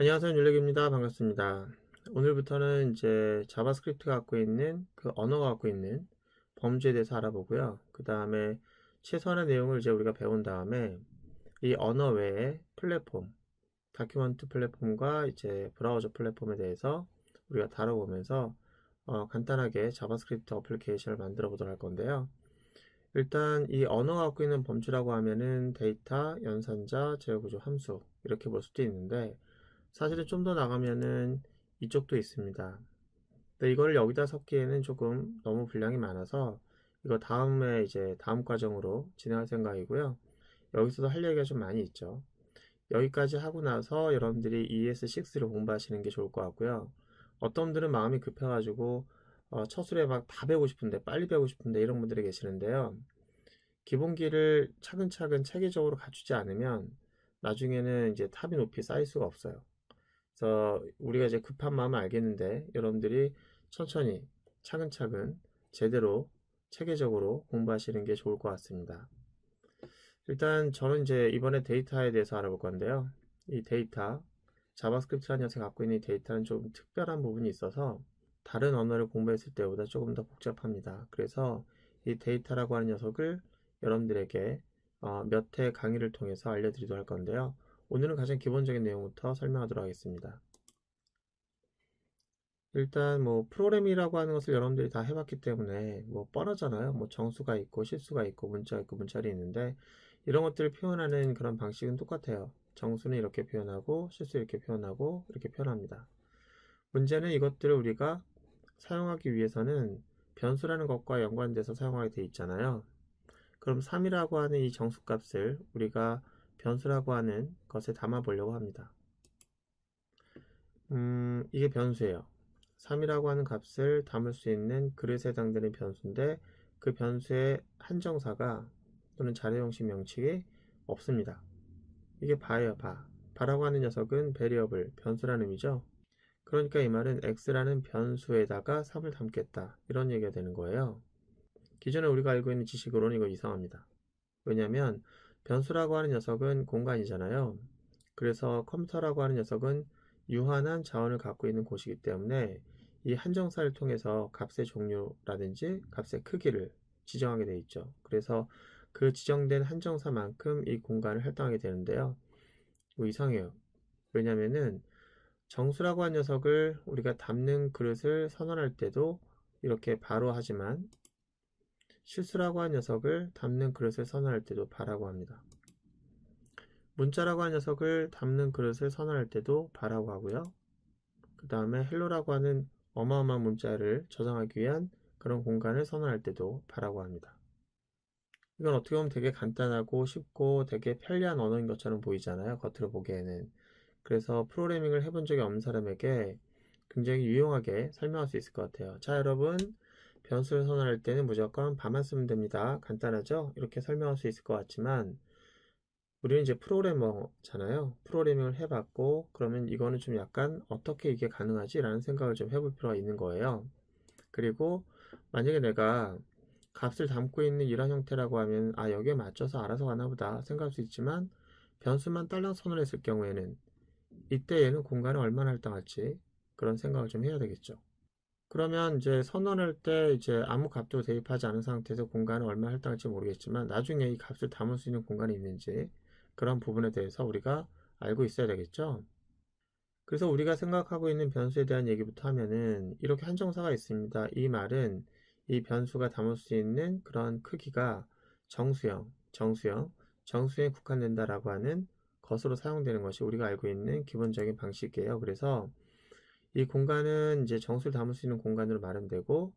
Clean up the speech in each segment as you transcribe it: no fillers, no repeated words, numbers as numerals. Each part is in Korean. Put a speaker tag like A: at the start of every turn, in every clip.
A: 안녕하세요. 윤력입니다. 반갑습니다. 오늘부터는 이제 자바스크립트가 갖고 있는 그 언어가 갖고 있는 범주에 대해서 알아보고요. 그 다음에 최소한의 내용을 이제 우리가 배운 다음에 이 언어 외에 플랫폼, 다큐먼트 플랫폼과 이제 브라우저 플랫폼에 대해서 우리가 다뤄보면서 간단하게 자바스크립트 어플리케이션을 만들어 보도록 할 건데요. 일단 이 언어가 갖고 있는 범주라고 하면은 데이터, 연산자, 제어구조, 함수 이렇게 볼 수도 있는데 사실은 좀 더 나가면은 이쪽도 있습니다. 근데 이걸 여기다 섞기에는 조금 너무 분량이 많아서 이거 다음에 이제 다음 과정으로 진행할 생각이고요. 여기서도 할 얘기가 좀 많이 있죠. 여기까지 하고 나서 여러분들이 ES6를 공부하시는 게 좋을 것 같고요. 어떤 분들은 마음이 급해가지고 첫 술에 막 다 배우고 싶은데 빨리 배우고 싶은데 이런 분들이 계시는데요. 기본기를 차근차근 체계적으로 갖추지 않으면 나중에는 이제 탑이 높이 쌓일 수가 없어요. 그래서 우리가 이제 급한 마음은 알겠는데 여러분들이 천천히 차근차근 제대로 체계적으로 공부하시는 게 좋을 것 같습니다. 일단 저는 이제 이번에 데이터에 대해서 알아볼 건데요. 이 데이터, 자바스크립트라는 녀석이 갖고 있는 이 데이터는 좀 특별한 부분이 있어서 다른 언어를 공부했을 때보다 조금 더 복잡합니다. 그래서 이 데이터라고 하는 녀석을 여러분들에게 몇 회 강의를 통해서 알려드리도록 할 건데요. 오늘은 가장 기본적인 내용부터 설명하도록 하겠습니다. 일단 뭐 프로그램이라고 하는 것을 여러분들이 다 해봤기 때문에 뭐 뻔하잖아요. 뭐 정수가 있고 실수가 있고 문자가 있고 문자리 있는데 이런 것들을 표현하는 그런 방식은 똑같아요. 정수는 이렇게 표현하고 실수 이렇게 표현하고 이렇게 표현합니다. 문제는 이것들을 우리가 사용하기 위해서는 변수라는 것과 연관돼서 사용하게 돼 있잖아요. 그럼 3이라고 하는 이 정수값을 우리가 변수라고 하는 것에 담아 보려고 합니다. 이게 변수예요. 3이라고 하는 값을 담을 수 있는 그릇에 해당되는 변수인데 그 변수의 한정사가 또는 자료 형식 명칭이 없습니다. 이게 바예요, 바. 바라고 하는 녀석은 베리어블, 변수라는 의미죠. 그러니까 이 말은 x라는 변수에다가 3을 담겠다. 이런 얘기가 되는 거예요. 기존에 우리가 알고 있는 지식으로는 이거 이상합니다. 왜냐하면 변수라고 하는 녀석은 공간이잖아요. 그래서 컴퓨터라고 하는 녀석은 유한한 자원을 갖고 있는 곳이기 때문에 이 한정사를 통해서 값의 종류라든지 값의 크기를 지정하게 되어 있죠. 그래서 그 지정된 한정사만큼 이 공간을 할당하게 되는데요. 뭐 이상해요. 왜냐면은 정수라고 한 녀석을 우리가 담는 그릇을 선언할 때도 이렇게 바로 하지만 실수라고 한 녀석을 담는 그릇을 선언할 때도 바라고 합니다. 문자라고 하는 녀석을 담는 그릇을 선언할 때도 바라고 하고요. 그 다음에 헬로라고 하는 어마어마한 문자를 저장하기 위한 그런 공간을 선언할 때도 바라고 합니다. 이건 어떻게 보면 되게 간단하고 쉽고 되게 편리한 언어인 것처럼 보이잖아요. 겉으로 보기에는. 그래서 프로그래밍을 해본 적이 없는 사람에게 굉장히 유용하게 설명할 수 있을 것 같아요. 자, 여러분. 변수를 선언할 때는 무조건 바만 쓰면 됩니다. 간단하죠? 이렇게 설명할 수 있을 것 같지만 우리는 이제 프로그래머잖아요. 프로그래밍을 해봤고 그러면 이거는 좀 약간 어떻게 이게 가능하지? 라는 생각을 좀 해볼 필요가 있는 거예요. 그리고 만약에 내가 값을 담고 있는 이런 형태라고 하면 아 여기에 맞춰서 알아서 가나 보다 생각할 수 있지만 변수만 딸랑 선언했을 경우에는 이때 얘는 공간을 얼마나 할당할지 그런 생각을 좀 해야 되겠죠. 그러면 이제 선언할 때 이제 아무 값도 대입하지 않은 상태에서 공간을 얼마나 할당할지 모르겠지만 나중에 이 값을 담을 수 있는 공간이 있는지 그런 부분에 대해서 우리가 알고 있어야 되겠죠. 그래서 우리가 생각하고 있는 변수에 대한 얘기부터 하면은 이렇게 한정사가 있습니다. 이 말은 이 변수가 담을 수 있는 그런 크기가 정수에 국한된다라고 하는 것으로 사용되는 것이 우리가 알고 있는 기본적인 방식이에요. 그래서 이 공간은 이제 정수를 담을 수 있는 공간으로 마련되고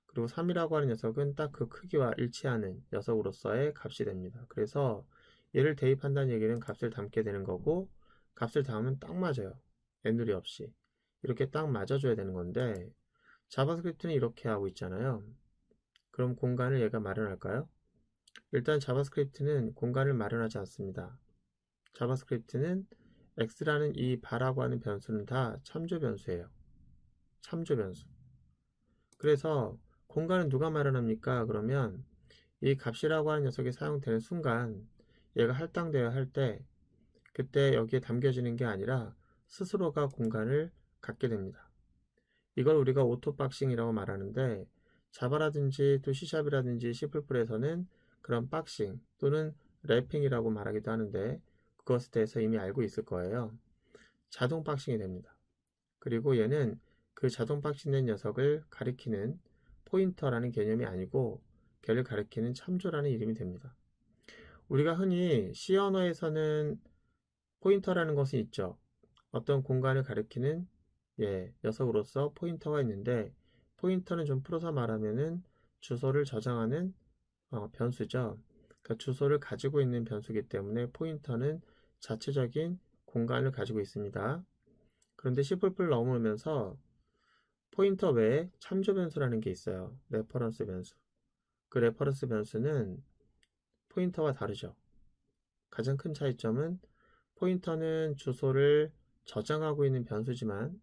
A: 그리고 3이라고 하는 녀석은 딱 그 크기와 일치하는 녀석으로서의 값이 됩니다. 그래서 얘를 대입한다는 얘기는 값을 담게 되는 거고 값을 담으면 딱 맞아요. 애누리 없이. 이렇게 딱 맞아줘야 되는 건데 자바스크립트는 이렇게 하고 있잖아요. 그럼 공간을 얘가 마련할까요? 일단 자바스크립트는 공간을 마련하지 않습니다. 자바스크립트는 x라는 이 바라고 하는 변수는 다 참조 변수예요. 참조 변수. 그래서 공간은 누가 마련합니까? 그러면 이 값이라고 하는 녀석이 사용되는 순간 얘가 할당되어야 할 때 그때 여기에 담겨지는 게 아니라 스스로가 공간을 갖게 됩니다. 이걸 우리가 오토박싱이라고 말하는데 자바라든지 또 C샵이라든지 C++에서는 그런 박싱 또는 랩핑이라고 말하기도 하는데 그것에 대해서 이미 알고 있을 거예요. 자동 박싱이 됩니다. 그리고 얘는 그 자동 박싱된 녀석을 가리키는 포인터라는 개념이 아니고 걔를 가리키는 참조라는 이름이 됩니다. 우리가 흔히 C 언어에서는 포인터라는 것이 있죠. 어떤 공간을 가리키는 녀석으로서 포인터가 있는데 포인터는 좀 풀어서 말하면은 주소를 저장하는 변수죠. 그러니까 주소를 가지고 있는 변수이기 때문에 포인터는 자체적인 공간을 가지고 있습니다. 그런데 C++ 넘으면서 포인터 외에 참조 변수라는 게 있어요. 레퍼런스 변수. 그 레퍼런스 변수는 포인터와 다르죠. 가장 큰 차이점은 포인터는 주소를 저장하고 있는 변수지만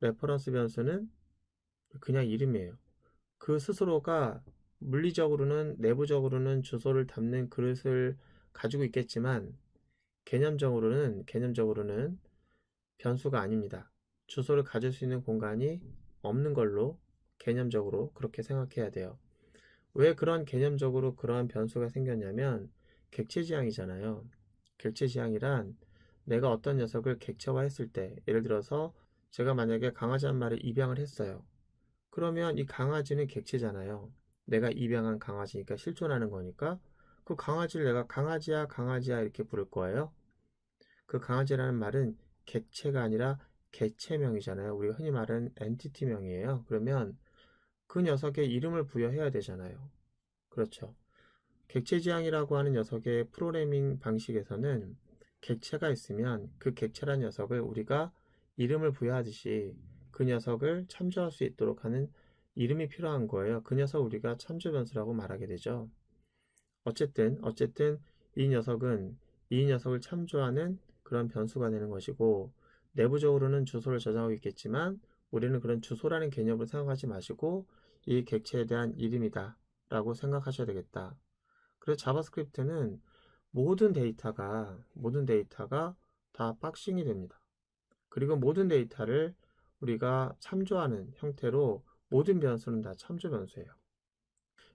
A: 레퍼런스 변수는 그냥 이름이에요. 그 스스로가 물리적으로는 내부적으로는 주소를 담는 그릇을 가지고 있겠지만 개념적으로는 변수가 아닙니다. 주소를 가질 수 있는 공간이 없는 걸로 개념적으로 그렇게 생각해야 돼요. 왜 그런 개념적으로 그러한 변수가 생겼냐면 객체지향이잖아요. 객체지향이란 내가 어떤 녀석을 객체화했을 때 예를 들어서 제가 만약에 강아지 한 마리를 입양을 했어요. 그러면 이 강아지는 객체잖아요. 내가 입양한 강아지니까 실존하는 거니까 그 강아지를 내가 강아지야 강아지야 이렇게 부를 거예요. 그 강아지라는 말은 객체가 아니라 개체명이잖아요. 우리가 흔히 말하는 엔티티명이에요. 그러면 그 녀석의 이름을 부여해야 되잖아요. 그렇죠. 객체지향이라고 하는 녀석의 프로그래밍 방식에서는 객체가 있으면 그 객체란 녀석을 우리가 이름을 부여하듯이 그 녀석을 참조할 수 있도록 하는 이름이 필요한 거예요. 그 녀석 우리가 참조 변수라고 말하게 되죠. 어쨌든 이 녀석은 이 녀석을 참조하는 그런 변수가 되는 것이고 내부적으로는 주소를 저장하고 있겠지만 우리는 그런 주소라는 개념을 생각하지 마시고 이 객체에 대한 이름이다 라고 생각하셔야 되겠다. 그래서 자바스크립트는 모든 데이터가 다 박싱이 됩니다. 그리고 모든 데이터를 우리가 참조하는 형태로 모든 변수는 다 참조 변수예요.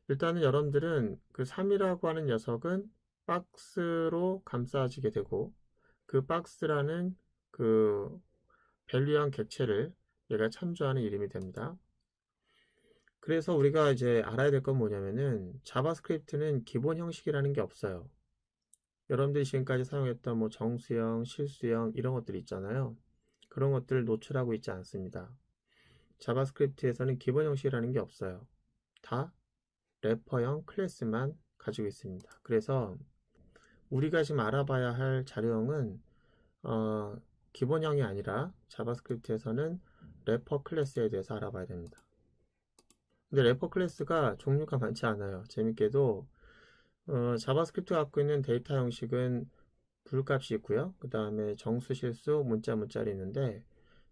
A: 일단은 여러분들은 그 3이라고 하는 녀석은 박스로 감싸지게 되고 그 박스라는 그 밸류한 객체를 얘가 참조하는 이름이 됩니다. 그래서 우리가 이제 알아야 될 건 뭐냐면은 자바스크립트는 기본 형식이라는 게 없어요. 여러분들이 지금까지 사용했던 뭐 정수형, 실수형 이런 것들 있잖아요. 그런 것들을 노출하고 있지 않습니다. 자바스크립트에서는 기본 형식이라는 게 없어요. 다 래퍼형 클래스만 가지고 있습니다. 그래서 우리가 지금 알아봐야 할 자료형은 기본형이 아니라 자바스크립트에서는 래퍼 클래스에 대해서 알아봐야 됩니다. 근데 래퍼 클래스가 종류가 많지 않아요. 재밌게도 자바스크립트가 갖고 있는 데이터 형식은 불값이 있고요. 그 다음에 정수, 실수, 문자를 있는데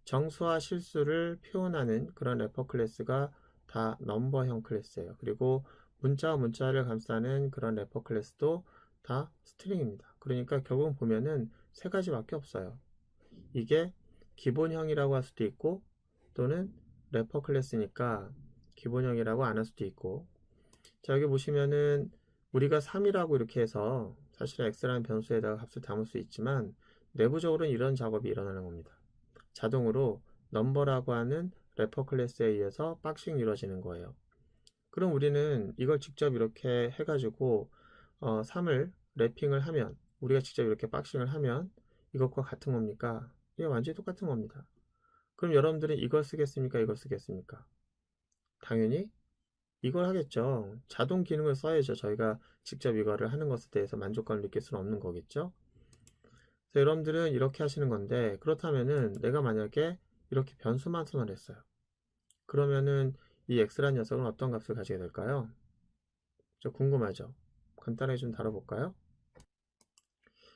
A: 정수와 실수를 표현하는 그런 래퍼 클래스가 다 넘버형 클래스예요. 그리고 문자와 문자를 감싸는 그런 래퍼 클래스도 다 스트링입니다. 그러니까 결국 보면은 세 가지밖에 없어요. 이게 기본형이라고 할 수도 있고 또는 래퍼 클래스니까 기본형이라고 안 할 수도 있고 자 여기 보시면은 우리가 3이라고 이렇게 해서 사실 x라는 변수에다가 값을 담을 수 있지만 내부적으로는 이런 작업이 일어나는 겁니다. 자동으로 넘버라고 하는 래퍼 클래스에 의해서 박싱이 이루어지는 거예요. 그럼 우리는 이걸 직접 이렇게 해가지고 3을 래핑을 하면 우리가 직접 이렇게 박싱을 하면 이것과 같은 겁니까? 이게 완전히 똑같은 겁니다. 그럼 여러분들은 이걸 쓰겠습니까? 이걸 쓰겠습니까? 당연히 이걸 하겠죠. 자동 기능을 써야죠. 저희가 직접 이거를 하는 것에 대해서 만족감을 느낄 수는 없는 거겠죠. 그래서 여러분들은 이렇게 하시는 건데 그렇다면은 내가 만약에 이렇게 변수만 선언했어요. 그러면은 이 x라는 녀석은 어떤 값을 가지게 될까요? 저 궁금하죠? 간단하게 좀 다뤄볼까요?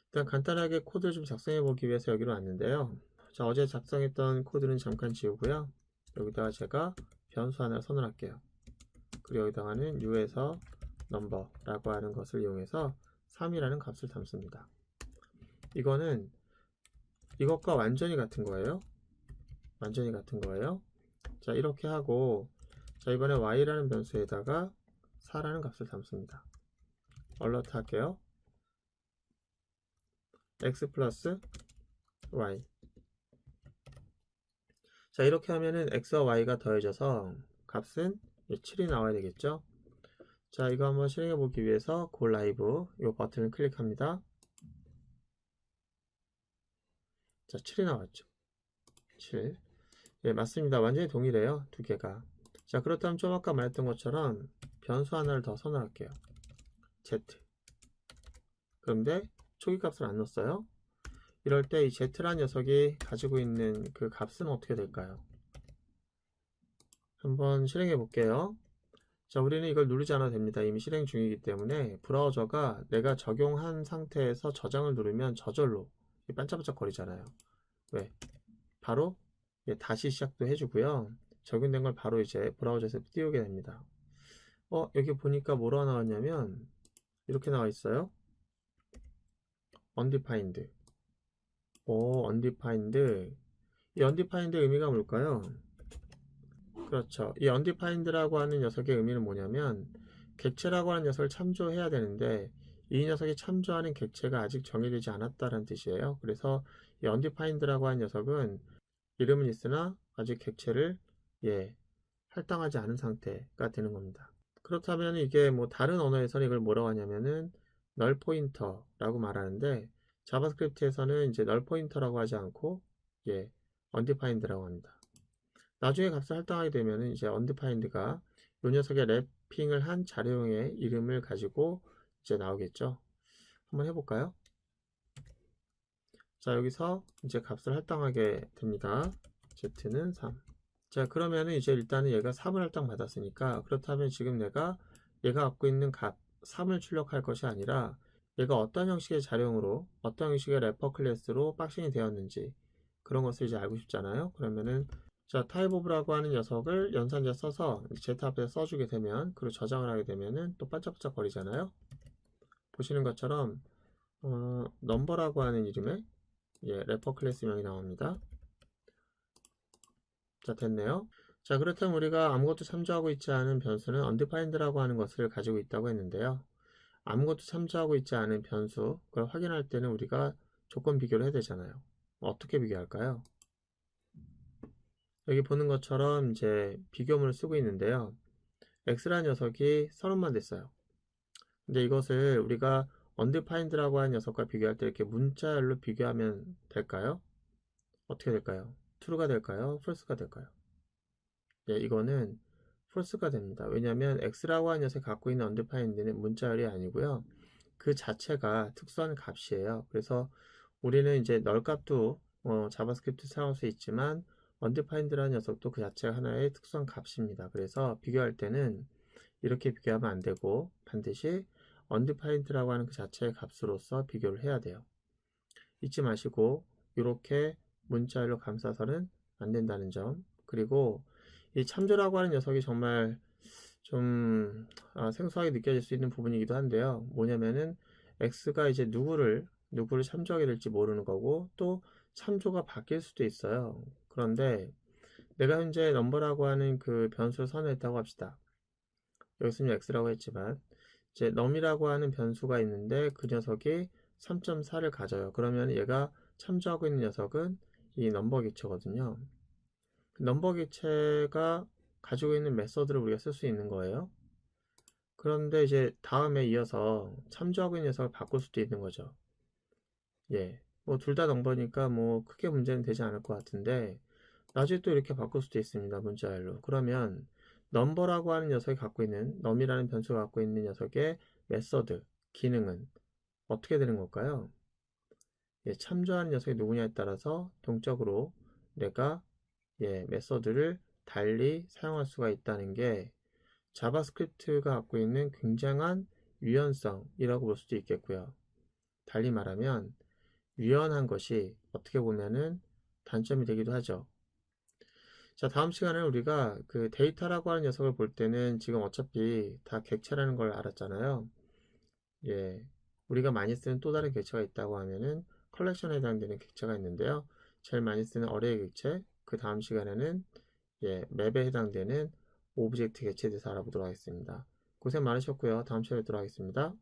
A: 일단 간단하게 코드를 좀 작성해 보기 위해서 여기로 왔는데요. 자, 어제 작성했던 코드는 잠깐 지우고요. 여기다가 제가 변수 하나 선언할게요. 그리고 여기다가는 u에서 number라고 하는 것을 이용해서 3이라는 값을 담습니다. 이거는 이것과 완전히 같은 거예요. 완전히 같은 거예요. 자, 이렇게 하고, 자, 이번에 y라는 변수에다가 4라는 값을 담습니다. 얼러트 할게요. x 플러스 y. 자, 이렇게 하면은 x와 y가 더해져서 값은 7이 나와야 되겠죠. 자, 이거 한번 실행해 보기 위해서 고 라이브 이 버튼을 클릭합니다. 자, 7이 나왔죠. 7. 예, 맞습니다. 완전히 동일해요. 두 개가. 자, 그렇다면 좀 아까 말했던 것처럼 변수 하나를 더 선언할게요. z. 그런데 초기값을 안 넣었어요. 이럴 때 이 z라는 녀석이 가지고 있는 그 값은 어떻게 될까요? 한번 실행해 볼게요. 자, 우리는 이걸 누르지 않아도 됩니다. 이미 실행 중이기 때문에 브라우저가 내가 적용한 상태에서 저장을 누르면 저절로 반짝반짝 거리잖아요. 왜? 바로 다시 시작도 해주고요. 적용된 걸 바로 이제 브라우저에서 띄우게 됩니다. 여기 보니까 뭐라고 나왔냐면 이렇게 나와 있어요. undefined. undefined. 이 undefined 의미가 뭘까요? 그렇죠. 이 undefined라고 하는 녀석의 의미는 뭐냐면 객체라고 하는 녀석을 참조해야 되는데 이 녀석이 참조하는 객체가 아직 정해지지 않았다는 뜻이에요. 그래서 이 undefined라고 하는 녀석은 이름은 있으나 아직 객체를 할당하지 않은 상태가 되는 겁니다. 그렇다면 이게 뭐 다른 언어에서는 이걸 뭐라고 하냐면은 널 포인터라고 말하는데 자바스크립트에서는 이제 널 포인터라고 하지 않고 undefined라고 합니다. 나중에 값을 할당하게 되면은 이제 undefined가 이 녀석의 랩핑을 한 자료형의 이름을 가지고 이제 나오겠죠. 한번 해볼까요? 자, 여기서 이제 값을 할당하게 됩니다. z는 3. 자, 그러면은 이제 일단은 얘가 3을 할당 받았으니까 그렇다면 지금 얘가 갖고 있는 값 3을 출력할 것이 아니라 얘가 어떤 형식의 자료형으로 어떤 형식의 래퍼 클래스로 박싱이 되었는지 그런 것을 이제 알고 싶잖아요. 그러면은 자, 타입오브라고 하는 녀석을 연산자 써서 z 앞에 써주게 되면 그리고 저장을 하게 되면은 또 반짝반짝 거리잖아요. 보시는 것처럼 넘버라고 하는 이름의 래퍼 클래스명이 나옵니다. 자, 됐네요. 자, 그렇다면 우리가 아무것도 참조하고 있지 않은 변수는 undefined라고 하는 것을 가지고 있다고 했는데요. 아무것도 참조하고 있지 않은 변수, 그걸 확인할 때는 우리가 조건 비교를 해야 되잖아요. 어떻게 비교할까요? 여기 보는 것처럼 이제 비교문을 쓰고 있는데요. x라는 녀석이 30만 됐어요. 근데 이것을 우리가 undefined라고 하는 녀석과 비교할 때 이렇게 문자열로 비교하면 될까요? 어떻게 될까요? true가 될까요? false가 될까요? 이거는 false가 됩니다. 왜냐하면 x라고 하는 녀석이 갖고 있는 undefined는 문자열이 아니고요. 그 자체가 특수한 값이에요. 그래서 우리는 이제 널 값도 자바스크립트 사용할 수 있지만 undefined라는 녀석도 그 자체가 하나의 특수한 값입니다. 그래서 비교할 때는 이렇게 비교하면 안 되고 반드시 undefined라고 하는 그 자체의 값으로서 비교를 해야 돼요. 잊지 마시고 이렇게 문자열로 감싸서는 안 된다는 점. 그리고 이 참조라고 하는 녀석이 정말 좀 생소하게 느껴질 수 있는 부분이기도 한데요. 뭐냐면은 x가 이제 누구를 참조하게 될지 모르는 거고 또 참조가 바뀔 수도 있어요. 그런데 내가 현재 넘버라고 하는 그 변수를 선언했다고 합시다. 여기서는 x라고 했지만 이제 num이라고 하는 변수가 있는데 그 녀석이 3.4를 가져요. 그러면 얘가 참조하고 있는 녀석은 이 넘버 객체거든요. 그 넘버 객체가 가지고 있는 메서드를 우리가 쓸 수 있는 거예요. 그런데 이제 다음에 이어서 참조하고 있는 녀석을 바꿀 수도 있는 거죠. 뭐 둘 다 넘버니까 뭐 크게 문제는 되지 않을 것 같은데 나중에 또 이렇게 바꿀 수도 있습니다. 문자열로. 그러면 넘버라고 하는 녀석이 갖고 있는 num이라는 변수가 갖고 있는 녀석의 메서드, 기능은 어떻게 되는 걸까요? 참조하는 녀석이 누구냐에 따라서 동적으로 내가 메서드를 달리 사용할 수가 있다는 게 자바스크립트가 갖고 있는 굉장한 유연성이라고 볼 수도 있겠고요. 달리 말하면 유연한 것이 어떻게 보면은 단점이 되기도 하죠. 자, 다음 시간에 우리가 그 데이터라고 하는 녀석을 볼 때는 지금 어차피 다 객체라는 걸 알았잖아요. 우리가 많이 쓰는 또 다른 객체가 있다고 하면은 컬렉션에 해당되는 객체가 있는데요. 제일 많이 쓰는 어레이 객체, 그 다음 시간에는 맵에 해당되는 오브젝트 객체에 대해서 알아보도록 하겠습니다. 고생 많으셨고요. 다음 시간에 뵙도록 하겠습니다.